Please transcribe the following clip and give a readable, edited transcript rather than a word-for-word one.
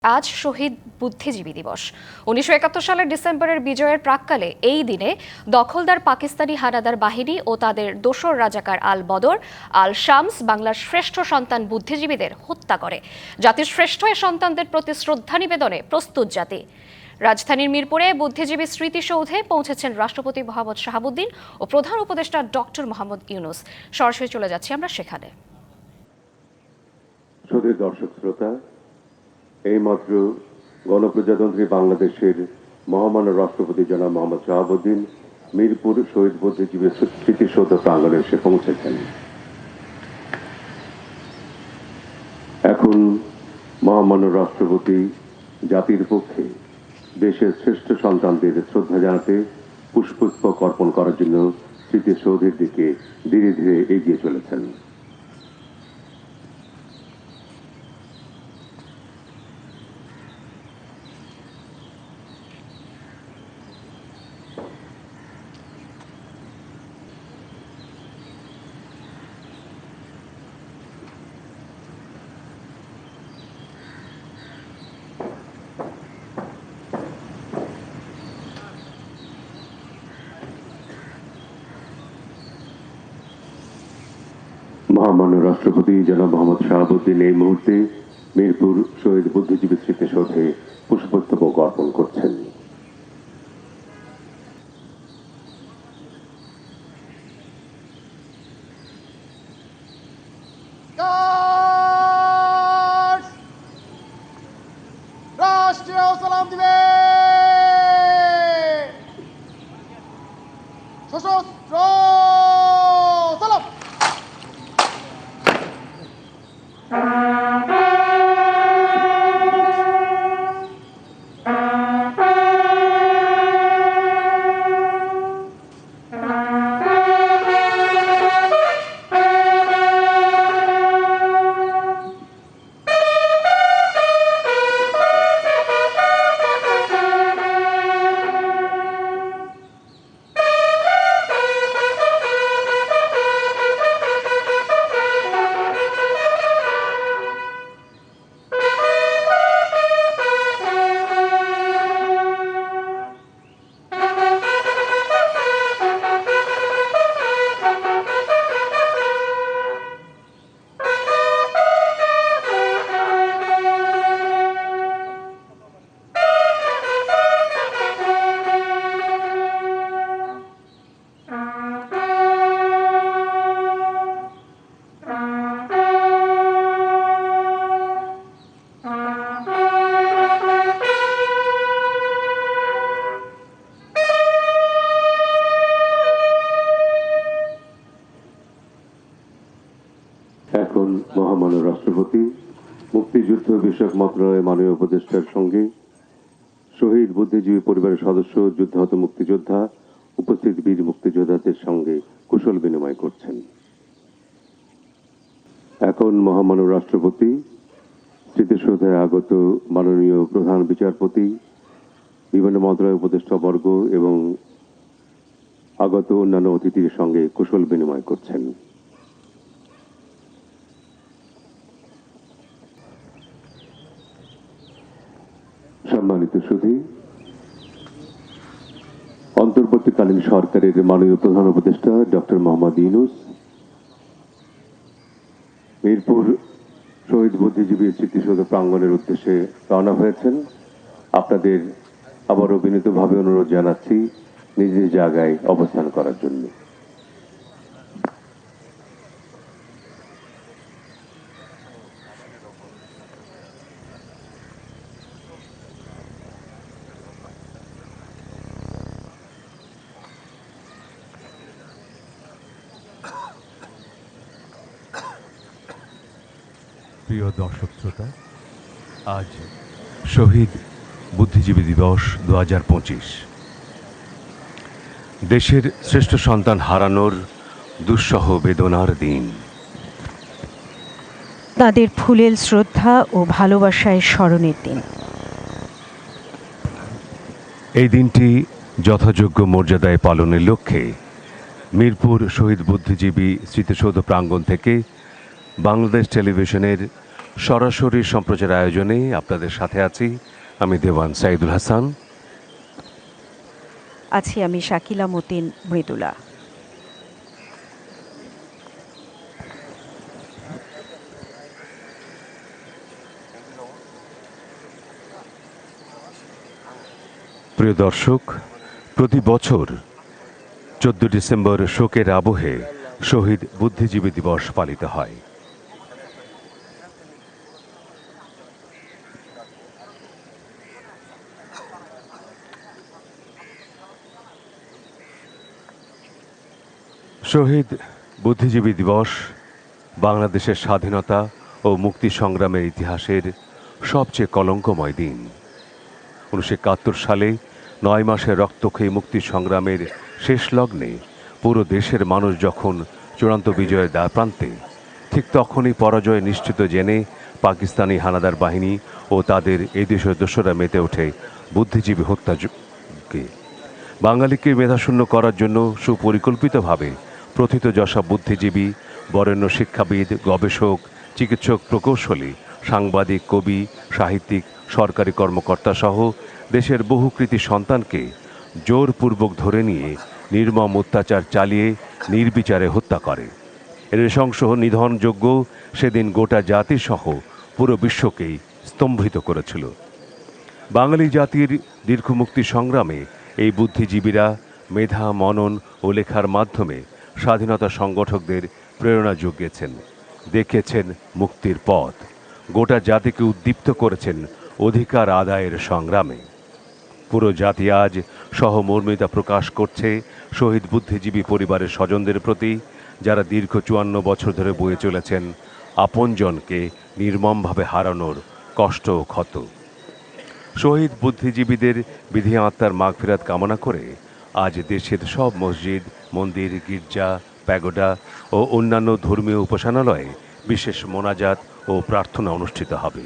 আজ শহীদ বুদ্ধিজীবী দিবস। ১৯৭১ সালের ডিসেম্বরের বিজয়ের প্রাক্কালে এই দিনে দখলদার পাকিস্তানি হানাদার বাহিনী ও তাদের দোসর রাজাকার আল বদর, আল শামস বাংলার শ্রেষ্ঠ সন্তান বুদ্ধিজীবীদের হত্যা করে। জাতির শ্রেষ্ঠ এ সন্তানদের প্রতি শ্রদ্ধা নিবেদনে প্রস্তুত জাতি। রাজধানীর মিরপুরে বুদ্ধিজীবী স্মৃতিসৌধে পৌঁছেছেন রাষ্ট্রপতি মোহাম্মদ শাহাবুদ্দিন ও প্রধান উপদেষ্টা ডক্টর মোহাম্মদ ইউনূস। সরাসরি চলে যাচ্ছি আমরা সেখানে। দর্শক শ্রোতা, এইমাত্র গণপ্রজাতন্ত্রী বাংলাদেশের মহামান্য রাষ্ট্রপতি জনাব মোহাম্মদ শাহাবুদ্দিন মিরপুর শহীদ বুদ্ধিজীবী স্মৃতিসৌধ প্রাঙ্গণে এসে পৌঁছেছেন। এখন মহামান্য রাষ্ট্রপতি জাতির পক্ষে দেশের শ্রেষ্ঠ সন্তানদের শ্রদ্ধা জানাতে পুষ্পস্তবক অর্পণ করার জন্য স্মৃতিসৌধের দিকে ধীরে ধীরে এগিয়ে চলেছেন। মহামান্য রাষ্ট্রপতি জনাব মোহাম্মদ শাহাবুদ্দিন এই মুহূর্তে মিরপুর শহীদ বুদ্ধিজীবী স্মৃতিসৌধে পুষ্পস্তবক অর্পণ করছেন। রাষ্ট্রীয় সালাম দিবে সশস্ত্র সালাম। এখন মহামান্য রাষ্ট্রপতি মুক্তিযুদ্ধ বিষয়ক মন্ত্রণালয়ের মাননীয় উপদেষ্টার সঙ্গে শহীদ বুদ্ধিজীবী পরিবারের সদস্য, যুদ্ধাহত মুক্তিযোদ্ধা, উপস্থিত বীর মুক্তিযোদ্ধাদের সঙ্গে কুশল বিনিময় করছেন। এখন মহামান্য রাষ্ট্রপতি স্মৃতিসৌধে আগত মাননীয় প্রধান বিচারপতি, বিভিন্ন মন্ত্রণালয়ের উপদেষ্টাবর্গ এবং আগত অন্যান্য অতিথির সঙ্গে কুশল বিনিময় করছেন। সম্মানিত সুধী, অন্তর্বর্তীকালীন সরকারের মাননীয় প্রধান উপদেষ্টা ডক্টর মোহাম্মদ ইউনূস মিরপুর শহীদ বুদ্ধিজীবী স্মৃতিসৌধ প্রাঙ্গণের উদ্দেশ্যে রওনা হয়েছেন। আপনাদের আবারও বিনীতভাবে অনুরোধ জানাচ্ছি নিজ নিজ জায়গায় অবস্থান করার জন্য। প্রিয় দর্শক শ্রোতা, আজ শহীদ বুদ্ধিজীবী দিবস 2025। দেশের শ্রেষ্ঠ সন্তান হারানোর দুঃসহ বেদনার দিন। তাদের ফুলেল শ্রদ্ধা ও ভালোবাসায় স্মরণের দিন। এই দিনটি যথাযোগ্য মর্যাদায় পালনের লক্ষ্যে মিরপুর শহীদ বুদ্ধিজীবী স্মৃতিসৌধ প্রাঙ্গণ থেকে বাংলাদেশ টেলিভিশনের সরাসরি সম্প্রচার আয়োজনে আপনাদের সাথে আছি আমি দেওয়ান সাইদুল হাসান। আছি আমি শাকিলা মতিন মৃদুলা। প্রিয় দর্শক, প্রতি বছর 14 ডিসেম্বর শোকের আবহে শহীদ বুদ্ধিজীবী দিবস পালিত হয়। শহীদ বুদ্ধিজীবী দিবস বাংলাদেশের স্বাধীনতা ও মুক্তি সংগ্রামের ইতিহাসের সবচেয়ে কলঙ্কময় দিন। 1971 সালে 9 মাসের রক্তক্ষয়ী মুক্তি সংগ্রামের শেষ লগ্নে পুরো দেশের মানুষ যখন চূড়ান্ত বিজয়ের দ্বারপ্রান্তে, ঠিক তখনই পরাজয় নিশ্চিত জেনে পাকিস্তানি হানাদার বাহিনী ও তাদের এদেশের দোসররা মেতে ওঠে বুদ্ধিজীবী হত্যাযজ্ঞে। বাঙালিকে মেধাশূন্য করার জন্য সুপরিকল্পিতভাবে প্রথিতযশা বুদ্ধিজীবী, বরেণ্য শিক্ষাবিদ, গবেষক, চিকিৎসক, প্রকৌশলী, সাংবাদিক, কবি, সাহিত্যিক, সরকারি কর্মকর্তা সহ দেশের বহু কৃতী সন্তানকে জোরপূর্বক ধরে নিয়ে নির্মম অত্যাচার চালিয়ে নির্বিচারে হত্যা করে। এর নৃশংস নিধনযজ্ঞ সেদিন গোটা জাতিসহ পুরো বিশ্বকেই স্তম্ভিত করেছিল। বাঙালি জাতির দীর্ঘ মুক্তি সংগ্রামে এই বুদ্ধিজীবীরা মেধা, মনন ও লেখার মাধ্যমে স্বাধীনতা সংগঠকদের প্রেরণা জুগিয়েছেন, দেখিয়েছেন মুক্তির পথ, গোটা জাতিকে উদ্দীপ্ত করেছেন অধিকার আদায়ের সংগ্রামে। পুরো জাতি আজ সহমর্মিতা প্রকাশ করছে শহীদ বুদ্ধিজীবী পরিবারের স্বজনদের প্রতি, যারা দীর্ঘ 54 বছর ধরে বয়ে চলেছেন আপনজনকে নির্মমভাবে হারানোর কষ্ট ও ক্ষত। শহীদ বুদ্ধিজীবীদের বিধি আত্মার মাগফিরাত কামনা করে আজ দেশের সব মসজিদ, মন্দির, গির্জা, প্যাগোডা ও অন্যান্য ধর্মীয় উপাসনালয়ে বিশেষ মোনাজাত ও প্রার্থনা অনুষ্ঠিত হবে।